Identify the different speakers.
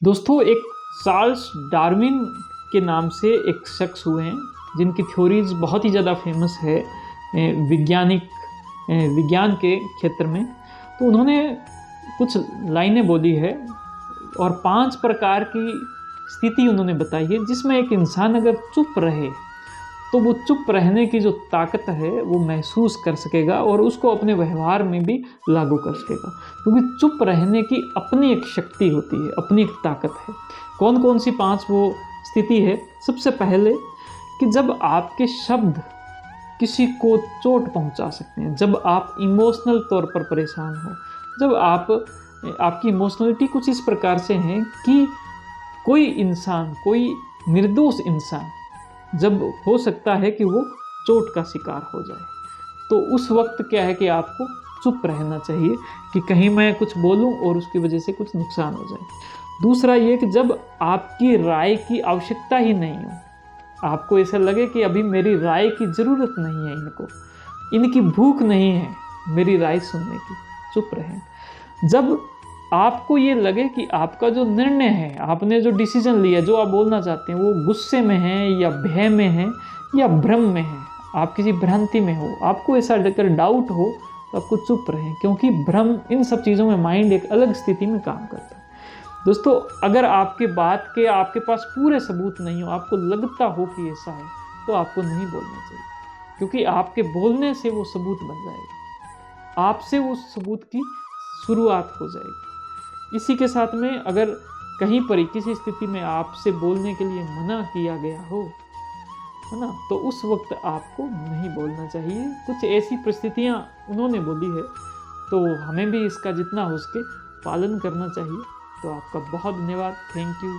Speaker 1: दोस्तों, एक Charles Darwin के नाम से एक शख्स हुए हैं जिनकी थ्योरीज बहुत ही ज़्यादा फेमस है विज्ञान के क्षेत्र में। तो उन्होंने कुछ लाइनें बोली है और 5 प्रकार की स्थिति उन्होंने बताई है जिसमें एक इंसान अगर चुप रहे तो वो चुप रहने की जो ताकत है वो महसूस कर सकेगा और उसको अपने व्यवहार में भी लागू कर सकेगा, क्योंकि चुप रहने की अपनी एक शक्ति होती है, अपनी एक ताकत है। कौन कौन सी 5 वो स्थिति है? सबसे पहले कि जब आपके शब्द किसी को चोट पहुंचा सकते हैं, जब आप इमोशनल तौर पर परेशान हो, जब आपकी इमोशनलिटी कुछ इस प्रकार से है कि कोई इंसान, कोई निर्दोष इंसान जब हो सकता है कि वो चोट का शिकार हो जाए, तो उस वक्त क्या है कि आपको चुप रहना चाहिए कि कहीं मैं कुछ बोलूं और उसकी वजह से कुछ नुकसान हो जाए। दूसरा ये कि जब आपकी राय की आवश्यकता ही नहीं हो, आपको ऐसा लगे कि अभी मेरी राय की ज़रूरत नहीं है, इनकी भूख नहीं है मेरी राय सुनने की, चुप रहें। जब आपको ये लगे कि आपका जो निर्णय है, आपने जो डिसीजन लिया, जो आप बोलना चाहते हैं, वो गुस्से में है या भय में है या भ्रम में है, आप किसी भ्रांति में हो, आपको ऐसा अगर डाउट हो तो आपको चुप रहें, क्योंकि भ्रम, इन सब चीज़ों में माइंड एक अलग स्थिति में काम करता है। दोस्तों, अगर आपके बात के आपके पास पूरे सबूत नहीं हो, आपको लगता हो कि ऐसा है, तो आपको नहीं बोलना चाहिए, क्योंकि आपके बोलने से वो सबूत बन जाएगा, आपसे वो सबूत की शुरुआत हो जाएगी। इसी के साथ में अगर कहीं पर किसी स्थिति में आपसे बोलने के लिए मना किया गया हो, है ना, तो उस वक्त आपको नहीं बोलना चाहिए। कुछ ऐसी परिस्थितियां उन्होंने बोली है, तो हमें भी इसका जितना हो सके पालन करना चाहिए। तो आपका बहुत धन्यवाद, थैंक यू।